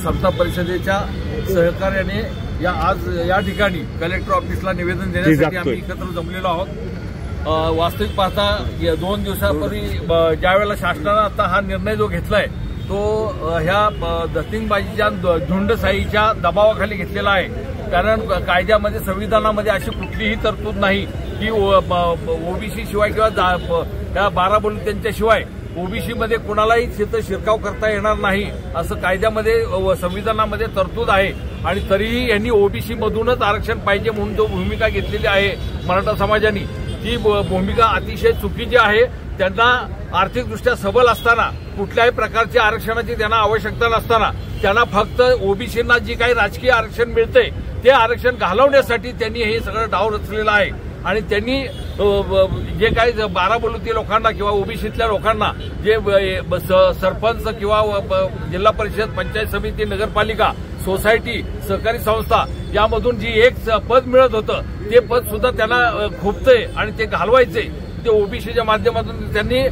समता परिषदेच्या सहकार्याने आज या ठिकाणी कलेक्टर ऑफिसला निवेदन देण्यासाठी आम्ही एकत्र जमलेलो आहोत। वास्तविक पाहता 2 दिवसापूर्वी ज्या वेळेला शासनाने आता हा निर्णय जो घेतलाय तो ह्या दस्तिंगबाजीच्या झुंडशाहीच्या दबावाखाली घेतलेला आहे। कारण कायद्यामध्ये संविधानामध्ये अशी कुठलीही तरतूद नाही की ओबीसी शिवाय किंवा त्या 12 बलुत्यांच्या शिवाय ओबीसी मध्ये कोणालाही शिरकाव करता येणार नाही असं कायद्यामध्ये संविधानामध्ये तरतूद आहे। आणि तरीही यांनी ओबीसी मधूनच आरक्षण पाहिजे म्हणून जो भूमिका घेतलेली आहे मराठा समाजाने, ती भूमिका अतिशय चुकीची आहे। त्यांना आर्थिकदृष्ट्या सबल असताना कुठल्याही प्रकारच्या आरक्षणाची त्यांना आवश्यकता नसताना त्यांना फक्त ओबीसींना जी काही राजकीय आरक्षण मिळते ते आरक्षण घालवण्यासाठी त्यांनी हे सगळं डाव रचलेलं आहे। आणि त्यांनी जे काही 12 बलुती लोकांना किंवा ओबीसीतल्या लोकांना जे सरपंच किंवा जिल्हा परिषद, पंचायत समिती, नगरपालिका, सोसायटी, सहकारी संस्था यामधून जी एक पद मिळत होतं ते पद सुद्धा त्यांना खुपतंय आणि ते घालवायचे ते ओबीसीच्या माध्यमातून त्यांनी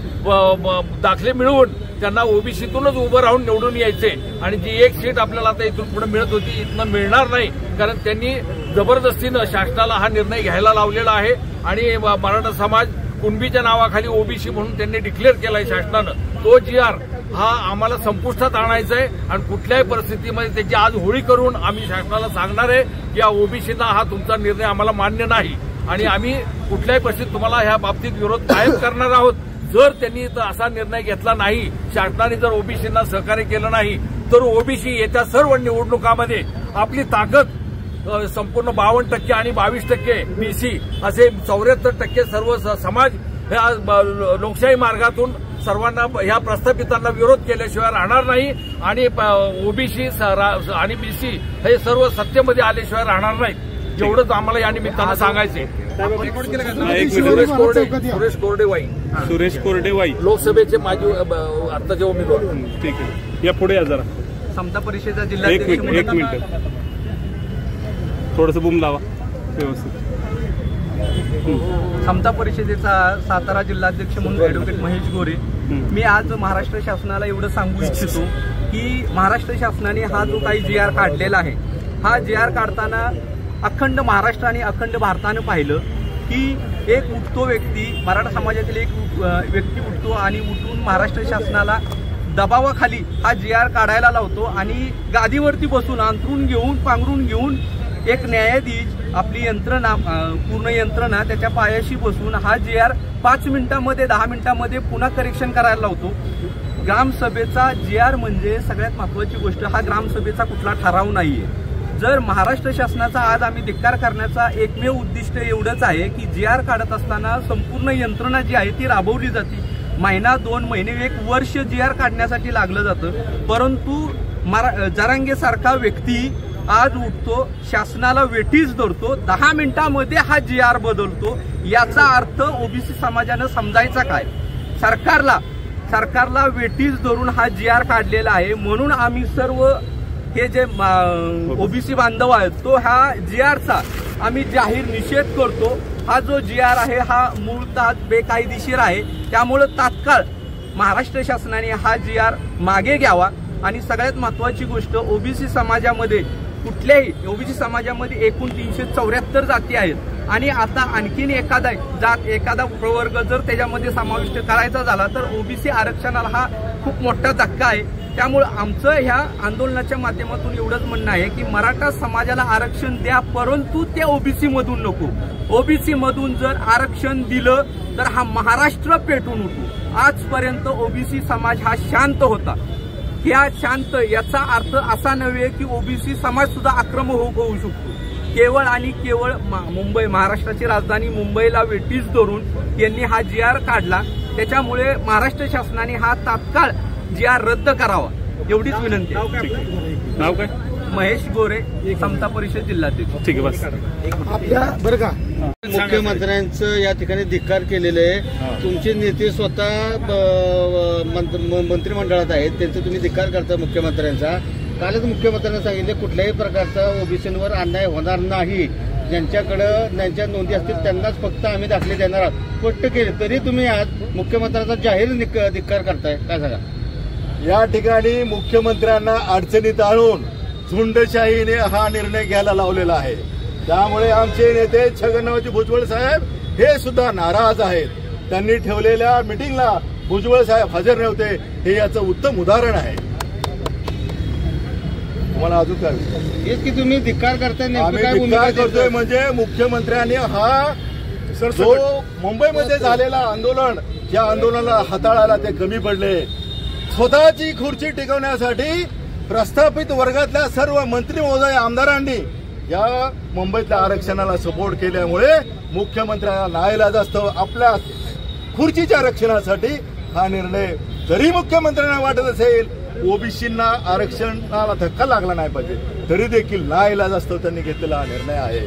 दाखले मिळवून त्यांना ओबीसीतूनच उभं राहून निवडून यायचे। आणि जी एक सीट आपल्याला आता इथून पुढे मिळत होती इथनं मिळणार नाही, कारण त्यांनी जबरदस्तीनं शासनाला हा निर्णय घ्यायला लावलेला आहे। आणि मराठा समाज कुणबीच्या नावाखाली ओबीसी म्हणून त्यांनी डिक्लेअर केलाय शासनानं। तो GR हा आम्हाला संपुष्टात आणायचा आहे आणि कुठल्याही परिस्थितीमध्ये त्याची आज होळी करून आम्ही शासनाला सांगणार आहे की या ओबीसीना हा तुमचा निर्णय आम्हाला मान्य नाही आणि आम्ही कुठल्याही परिस्थितीत तुम्हाला ह्या बाबतीत विरोध कायम करणार आहोत। जर त्यांनी असा निर्णय घेतला नाही, शासनाने जर ओबीसींना सहकार्य केलं नाही, तर ओबीसी येत्या सर्व निवडणुकांमध्ये आपली ताकद संपूर्ण 52% आणि 22% बीसी असे 74% सर्व समाज ह्या लोकशाही मार्गातून सर्वांना ह्या प्रस्थापितांना विरोध केल्याशिवाय राहणार नाही। आणि ओबीसी आणि बीसी हे सर्व सत्तेमध्ये आल्याशिवाय राहणार नाहीत, एवढंच आम्हाला या निमित्तानं सांगायचंय। सुरेश कोरडेवाई लोकसभेचे माजी आताचे उमेदवार। ठीक आहे, या पुढे या जरा। समता परिषदेचा जिल्हा एक मिनिट थोडंसं बूम लावा व्यवस्थित। समता परिषदेचा सातारा जिल्हाध्यक्ष म्हणून ॲडव्होकेट महेश गोरे। मी आज महाराष्ट्र शासनाला एवढं सांगू इच्छितो की महाराष्ट्र शासनाने हा जो काही GR काढलेला आहे, हा GR काढताना अखंड महाराष्ट्र आणि अखंड भारतानं पाहिलं की एक उठतो व्यक्ती, मराठा समाजातील एक व्यक्ती उठतो आणि उठून महाराष्ट्र शासनाला दबावाखाली हा GR काढायला लावतो आणि गादीवरती बसून अंतरून घेऊन पांघरून घेऊन एक न्यायाधीश आपली यंत्रणा पूर्ण यंत्रणा त्याच्या पायाशी बसून हा GR 5 मिनिटांमध्ये 10 मिनिटांमध्ये पुन्हा करेक्शन करायला लावतो। ग्रामसभेचा GR म्हणजे सगळ्यात महत्वाची गोष्ट, हा ग्रामसभेचा कुठला ठराव नाहीये। जर महाराष्ट्र शासनाचा आज आम्ही धिक्कार करण्याचा एकमेव उद्दिष्ट एवढंच आहे की GR काढत असताना संपूर्ण यंत्रणा जी आहे ती राबवली जाते। महिना 2 महिने 1 वर्ष GR काढण्यासाठी लागलं जातं, परंतु जरांगे सारखा व्यक्ती आज उठतो, शासनाला वेठीस धरतो, 10 मिनिटांमध्ये हा GR बदलतो। याचा अर्थ ओबीसी समाजानं समजायचा काय? सरकारला वेठीस धरून हा GR काढलेला आहे। म्हणून आम्ही सर्व हे जे ओबीसी बांधव आहेत तो हा GRचा आम्ही जाहीर निषेध करतो। हा जो GR आहे हा मूळतः बेकायदेशीर आहे, त्यामुळे तात्काळ महाराष्ट्र शासनाने हा GR मागे घ्यावा। आणि सगळ्यात महत्वाची गोष्ट, ओबीसी समाजामध्ये ओबीसी समाजामध्ये एकूण 374 जाती आहेत आणि आता आणखीन एखादा प्रवर्ग जर त्याच्यामध्ये समाविष्ट करायचा झाला तर ओबीसी आरक्षणाला हा खूप मोठा धक्का आहे। त्यामुळे आमचं ह्या आंदोलनाच्या माध्यमातून एवढंच म्हणणं आहे की मराठा समाजाला आरक्षण द्या, परंतु त्या ओबीसी मधून नको। ओबीसी मधून जर आरक्षण दिलं तर हा महाराष्ट्र पेटून उठू। आजपर्यंत ओबीसी समाज हा शांत होता, या शांत याचा अर्थ असा नव्हे की ओबीसी समाज सुद्धा आक्रमक होऊ शकतो। केवळ आणि केवळ मुंबई, महाराष्ट्राची राजधानी मुंबईला वेठीस धरून यांनी हा GR काढला, त्याच्यामुळे महाराष्ट्र शासनाने हा तात्काळ GR रद्द करावा एवढीच विनंती। नाव काय? महेश गोरे, समता परिषद जिल्हाध्यक्ष। ठीक आहे, बस आपल्या बरं का मुख्यमंत्र्यांचं या ठिकाणी धिक्कार केलेले आहे। तुमचे नेते स्वतः मंत्रिमंडळात आहेत, त्यांचा तुम्ही धिक्कार करता मुख्यमंत्र्यांचा। कालच मुख्यमंत्र्यांनी सांगितले कुठल्याही प्रकारचा ओबीसींवर अन्याय होणार नाही, ज्यांच्या नोंदी असतील त्यांनाच फक्त आम्ही दाखले देणार आहोत, स्पष्ट केले। तरी तुम्ही आज मुख्यमंत्र्यांचा जाहीर धिक्कार करताय, काय सांगा? या ठिकाणी मुख्यमंत्र्यांना अडचणीत आणून झुंडशाहीने हा निर्णय घ्यायला लावलेला आहे. त्यामुळे आमचे नेते छगनरावजी भुजबळ साहेब हे सुद्धा नाराज आहेत. त्यांनी ठेवलेल्या मिटिंगला भुजबळ साहेब हजर नव्हते, हे याचं उत्तम उदाहरण आहे. तुम्हाला अजून काय हेच की तुम्ही धिक्कार करताय, आम्ही धिक्कार करतोय म्हणजे मुख्यमंत्र्यांनी हा जो मुंबईमध्ये झालेला आंदोलन, या आंदोलनाला हाताळायला ते कमी पडले. स्वतःची खुर्ची टिकवण्यासाठी प्रस्थापित वर्गातल्या सर्व मंत्री महोदय आमदारांनी या मुंबईतल्या आरक्षणाला सपोर्ट केल्यामुळे मुख्यमंत्र्यांना नाईलाजास्तव आपल्या खुर्चीच्या रक्षणासाठी हा निर्णय, जरी मुख्यमंत्र्यांना वाटत असेल ओबीसींना आरक्षणाला धक्का लागला नाही पाहिजे, तरी देखील नाईलाजास्तव त्यांनी घेतलेला हा निर्णय आहे.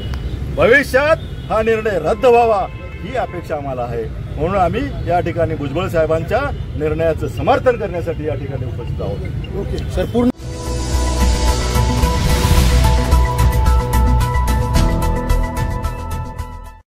भविष्यात हा निर्णय रद्द व्हावा ही अपेक्षा आम्हाला आहे. म्हणून आम्ही या ठिकाणी भुजबळ साहेबांच्या निर्णयाचं समर्थन करण्यासाठी या ठिकाणी उपस्थित आहोत. ओके सर, पूर्ण